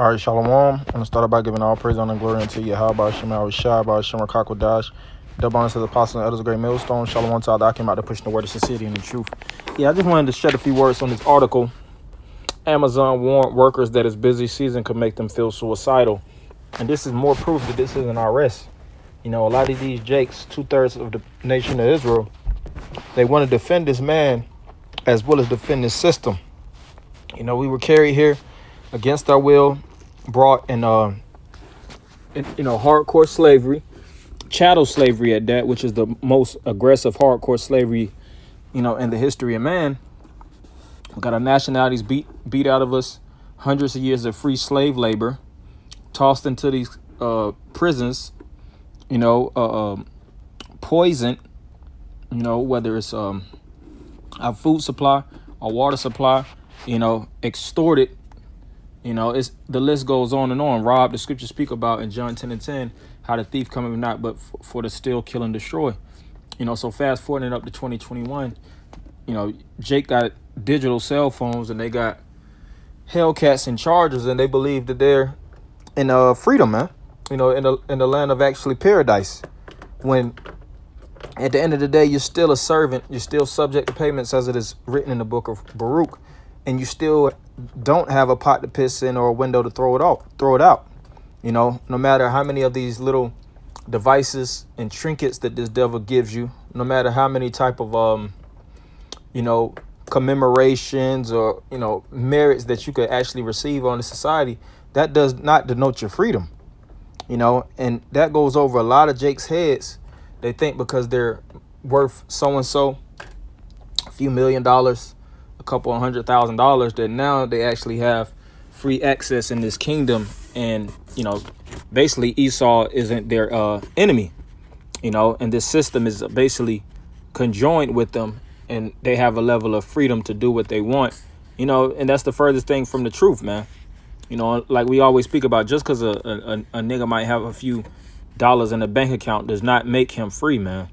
All right, Shalom. I'm going to start out by giving all praise, honor, and glory unto Yahweh, Shem, Shai, Shem, Kakodash. Double honor to the apostles and elders of Great Millstone. Shalom to all that came out to push the word of sincerity and the truth. Yeah, I just wanted to shed a few words on this article. Amazon warned workers that its busy season could make them feel suicidal. And this is more proof that this isn't our rest. You know, a lot of these jakes, 2/3 of the nation of Israel, they want to defend this man as well as defend this system. You know, we were carried here against our will, brought in hardcore slavery, chattel slavery at that, which is the most aggressive hardcore slavery, in the history of man. We got our nationalities beat out of us, hundreds of years of free slave labor, tossed into these prisons, poisoned, whether it's our food supply, our water supply, extorted. It's the list goes on and on. Rob, the scriptures speak about in John 10:10, how the thief cometh not but for to steal, kill, and destroy. So fast forwarding up to 2021, Jake got digital cell phones and they got Hellcats and Chargers, and they believe that they're in freedom, man. In the land of actually paradise. When at the end of the day, you're still a servant, you're still subject to payments, as it is written in the book of Baruch, and you still don't have a pot to piss in or a window to throw it out. No matter how many of these little devices and trinkets that this devil gives you, no matter how many type of commemorations or merits that you could actually receive on the society, that does not denote your freedom. And that goes over a lot of Jake's heads. They think because they're worth so and so, a few $1 million, a couple $100,000, that now they actually have free access in this kingdom. And basically Esau isn't their enemy, and this system is basically conjoined with them, and they have a level of freedom to do what they want, and that's the furthest thing from the truth, man. Like we always speak about, just because a nigga might have a few dollars in a bank account does not make him free, man.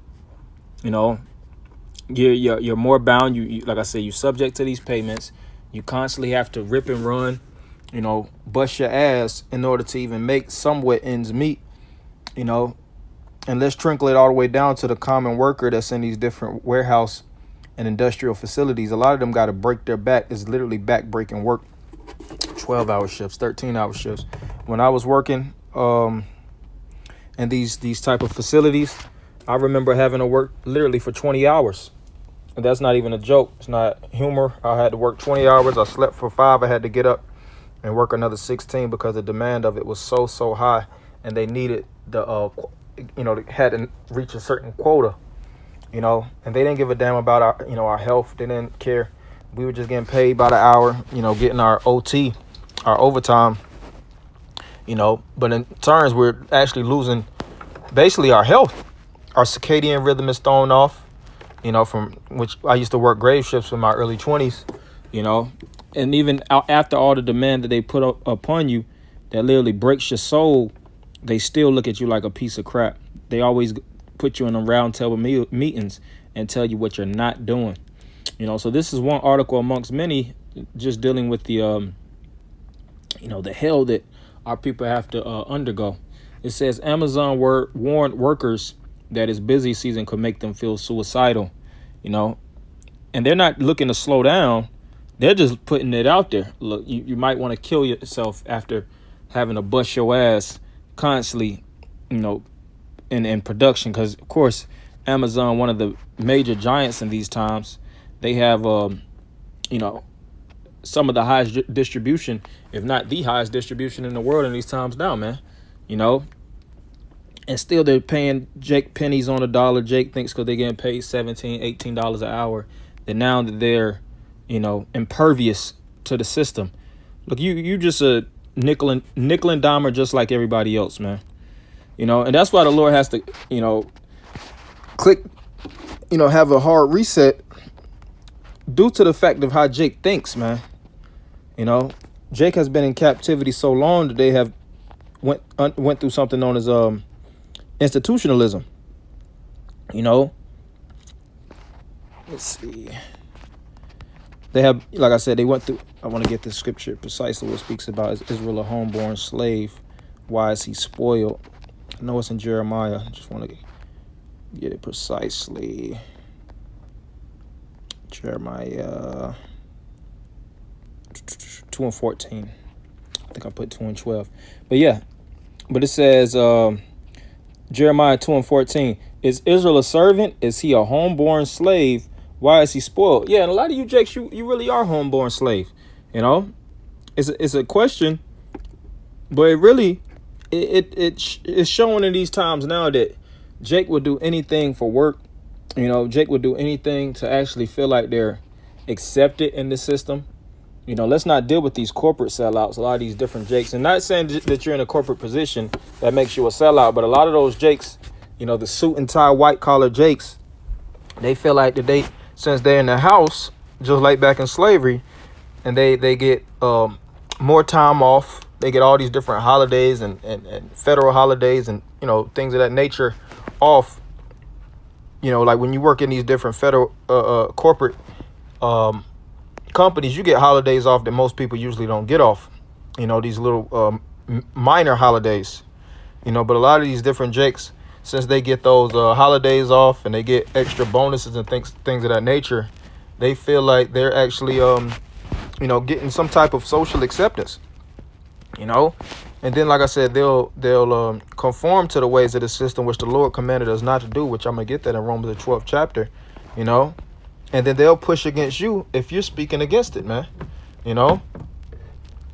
You're more bound. You like I said, you subject to these payments. You constantly have to rip and run, bust your ass in order to even make somewhat ends meet, and let's trickle it all the way down to the common worker that's in these different warehouse and industrial facilities. A lot of them got to break their back. It's literally back-breaking work. 12-hour shifts, 13-hour shifts. When I was working in these type of facilities, I remember having to work literally for 20 hours. And that's not even a joke. It's not humor. I had to work 20 hours. I slept for 5. I had to get up and work another 16 because the demand of it was so high, and they needed they had to reach a certain quota, and they didn't give a damn about our health. They didn't care. We were just getting paid by the hour, getting our OT, our overtime, but in turns, we're actually losing basically our health. Our circadian rhythm is thrown off, from which I used to work grave shifts in my early 20s, and even after all the demand that they put up upon you that literally breaks your soul, they still look at you like a piece of crap. They always put you in a round table meetings and tell you what you're not doing. So this is one article amongst many, just dealing with the, the hell that our people have to undergo. It says Amazon warned workers that its busy season could make them feel suicidal, and they're not looking to slow down. They're just putting it out there. Look, you might want to kill yourself after having to bust your ass constantly, in production. Because, of course, Amazon, one of the major giants in these times, they have, some of the highest distribution, if not the highest distribution in the world in these times now, man. And still they're paying Jake pennies on a dollar. Jake thinks because they're getting paid $17, $18 an hour, that now that they're, impervious to the system. Look, you just a nickel and dimer just like everybody else, man. And that's why the Lord has to, click, have a hard reset due to the fact of how Jake thinks, man. Jake has been in captivity so long that they have went through something known as institutionalism. Let's see. They have, like I said, they went through. I want to get the scripture precisely what it speaks about. Is Israel a homeborn slave? Why is he spoiled? I know it's in Jeremiah. I just want to get it precisely. Jeremiah 2:14. I think I put 2:12. But yeah, but it says Jeremiah 2:14. Is Israel a servant? Is he a homeborn slave? Why is he spoiled? Yeah, and a lot of you Jakes, you really are homeborn slave. You know, it's a question, but it really it's showing in these times now that Jake would do anything for work. You know, Jake would do anything to actually feel like they're accepted in the system. You know, let's not deal with these corporate sellouts. A lot of these different Jakes, and not saying that you're in a corporate position that makes you a sellout, but a lot of those Jakes, you know, the suit and tie white collar Jakes, they feel like that they, since they're in the house, just like back in slavery, and they get more time off. They get all these different holidays and federal holidays and, you know, things of that nature off. You know, like when you work in these different federal corporate companies, you get holidays off that most people usually don't get off. You know, these little minor holidays. You know, but a lot of these different Jakes, since they get those holidays off and they get extra bonuses and things of that nature, they feel like they're actually, you know, getting some type of social acceptance, you know. And then, like I said, they'll conform to the ways of the system, which the Lord commanded us not to do, which I'm going to get that in Romans the 12th chapter, you know. And then they'll push against you if you're speaking against it, man. You know,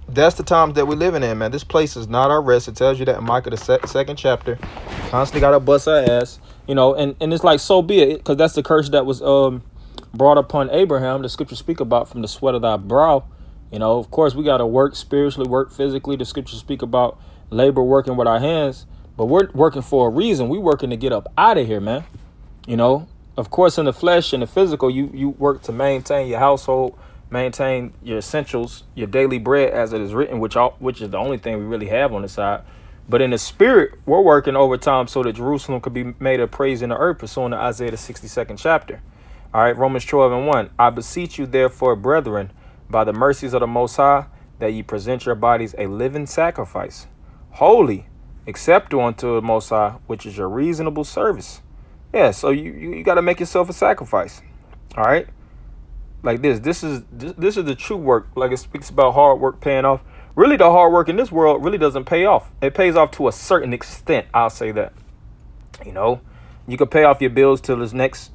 that's the times that we're living in, man. This place is not our rest. It tells you that in Micah the second chapter. Constantly got to bust our ass, you know, and it's like, so be it, because that's the curse that was brought upon Abraham. The scriptures speak about from the sweat of thy brow. You know, of course, we got to work spiritually, work physically. The scriptures speak about labor, working with our hands, but we're working for a reason. We working to get up out of here, man. You know, of course, in the flesh and the physical, you work to maintain your household, maintain your essentials, your daily bread, as it is written, which is the only thing we really have on the side. But in the spirit, we're working overtime so that Jerusalem could be made a praise in the earth, pursuant to Isaiah the 62nd chapter. All right, Romans 12:1. I beseech you, therefore, brethren, by the mercies of the Most High, that ye present your bodies a living sacrifice, holy, acceptable unto the Most High, which is your reasonable service. Yeah, so you got to make yourself a sacrifice. All right, like this is the true work. Like it speaks about hard work paying off. Really, the hard work in this world really doesn't pay off. It pays off to a certain extent. I'll say that. You know, you can pay off your bills till this next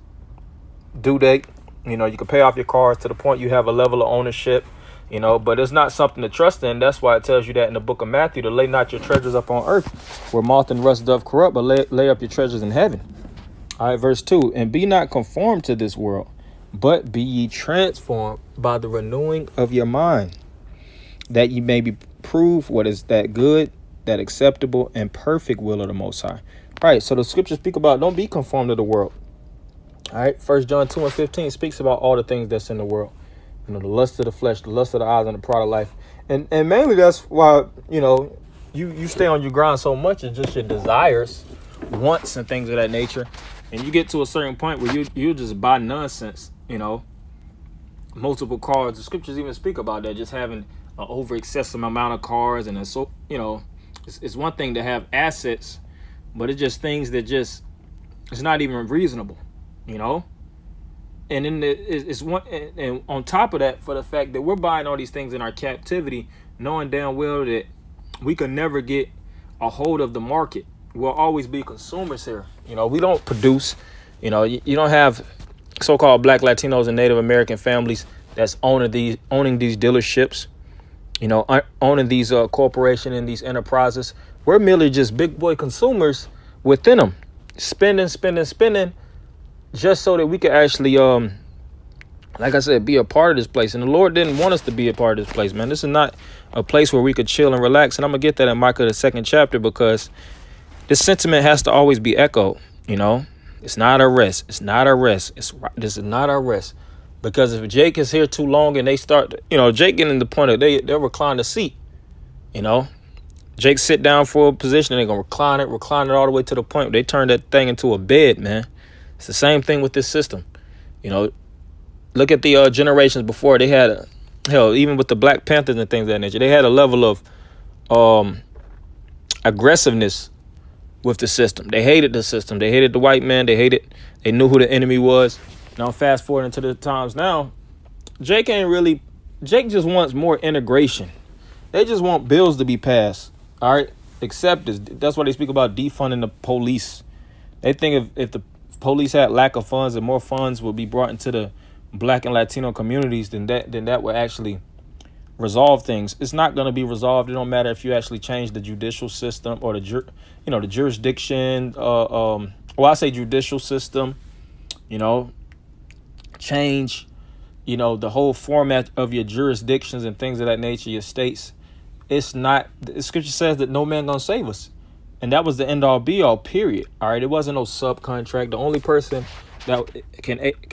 due date. You know, you can pay off your cars to the point you have a level of ownership, you know, but it's not something to trust in. That's why it tells you that in the book of Matthew, to lay not your treasures up on earth, where moth and rust doth corrupt, but lay up your treasures in heaven. All right, verse 2. And be not conformed to this world, but be ye transformed by the renewing of your mind, that ye may be prove what is that good, that acceptable, and perfect will of the Most High. All right, so the scriptures speak about don't be conformed to the world. All right, 1 John 2:15 speaks about all the things that's in the world. You know, the lust of the flesh, the lust of the eyes, and the pride of life. And mainly that's why, you know, you stay on your grind so much. It's just your desires, wants, and things of that nature. And you get to a certain point where you just buy nonsense, you know, multiple cars. The scriptures even speak about that, just having an over excessive amount of cars. And so, you know, it's one thing to have assets, but it's just things that just, it's not even reasonable. You know, and then it's one, and on top of that, for the fact that we're buying all these things in our captivity, knowing damn well that we can never get a hold of the market. We'll always be consumers here. You know, we don't produce. You know, you don't have so-called Black, Latinos, and Native American families that's owning these dealerships. You know, owning these corporations and these enterprises. We're merely just big boy consumers within them, spending. Just so that we could actually, like I said, be a part of this place. And the Lord didn't want us to be a part of this place, man. This is not a place where we could chill and relax. And I'm going to get that in Micah, the 2nd chapter, because this sentiment has to always be echoed. You know, it's not our rest. It's not our rest. This is not our rest. Because if Jake is here too long and they start, you know, Jake getting to the point of they'll recline the seat, you know. Jake sit down for a position and they're going to recline it all the way to the point where they turn that thing into a bed, man. It's the same thing with this system. You know, Look at the generations before. They had hell, even with the Black Panthers and things of that nature, they had a level of aggressiveness with the system. They hated the system. They hated the white man. They knew who the enemy was. Now fast forward into the times now, Jake just wants more integration. They just want bills to be passed. All right. Except this. That's why they speak about defunding the police. They think if the police had lack of funds and more funds would be brought into the Black and Latino communities, then that would actually resolve things. It's not going to be resolved. It don't matter if you actually change the judicial system or the jurisdiction. I say judicial system. Change. The whole format of your jurisdictions and things of that nature, your states. It's not. The scripture says that no man gonna save us, and that was the end all be all. Period. All right. It wasn't no subcontract. The only person that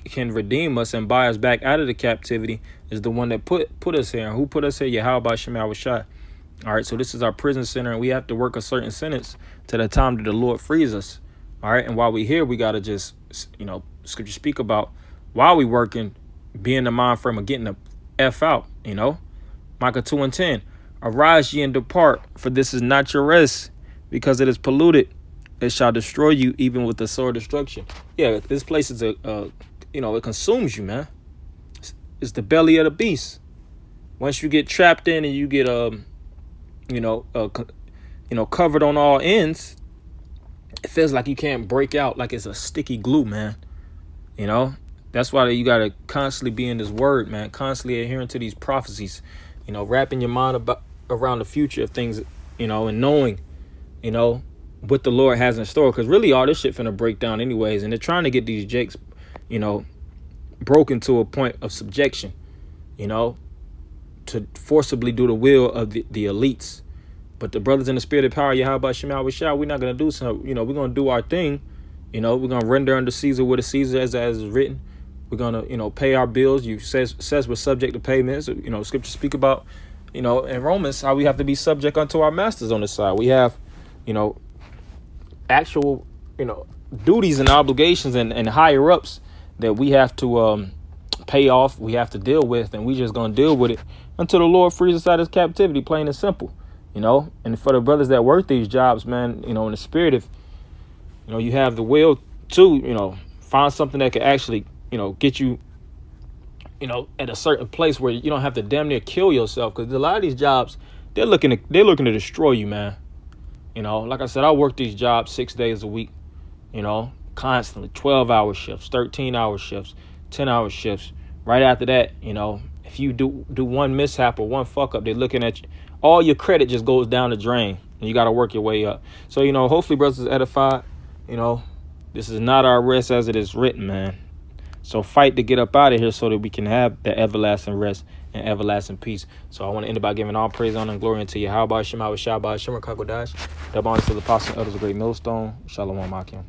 can redeem us and buy us back out of the captivity is the one that put us here. And who put us here? Yahweh Shema Shai. All right. So this is our prison center, and we have to work a certain sentence to the time that the Lord frees us. All right. And while we here, we gotta just scripture speak about while we working, being the mind frame of getting the F out. Micah 2:10. Arise ye and depart, for this is not your rest, because it is polluted. It shall destroy you, even with the sword of destruction. Yeah, this place is it consumes you, man. It's the belly of the beast. Once you get trapped in and you get covered on all ends, it feels like you can't break out, like it's a sticky glue, man. That's why you gotta constantly be in this word, man. Constantly adhering to these prophecies. Wrapping your mind around the future of things, and knowing, what the Lord has in store. Because really all this shit finna break down anyways. And they're trying to get these jakes, broken to a point of subjection, to forcibly do the will of the elites. But the brothers in the spirit of power, Yahweh Shema Shah, we're not going to do something. We're going to do our thing. We're going to render unto Caesar what is Caesar as is written. We're going to, pay our bills. Says we're subject to payments. Scripture speak about, in Romans, how we have to be subject unto our masters on the side. We have, actual, duties and obligations and higher ups that we have to pay off. We have to deal with, and we just going to deal with it until the Lord frees us out of captivity, plain and simple. And for the brothers that work these jobs, man, in the spirit of, you have the will to, find something that could actually, get you, at a certain place where you don't have to damn near kill yourself. Because a lot of these jobs, they're looking to destroy you, man. Like I said, I work these jobs 6 days a week, constantly 12-hour shifts, 13-hour shifts, 10-hour shifts. Right after that, if you do one mishap or one fuck up, they're looking at you. All your credit just goes down the drain, and you got to work your way up. So, hopefully brothers is edified. This is not our rest as it is written, man. So fight to get up out of here so that we can have the everlasting rest and everlasting peace. So I want to end it by giving all praise, honor, and glory unto you. How about Shema, Shabbat, Shemar, Kakodash, the bonus of the apostle, elders, a great millstone. Shalom, Akim.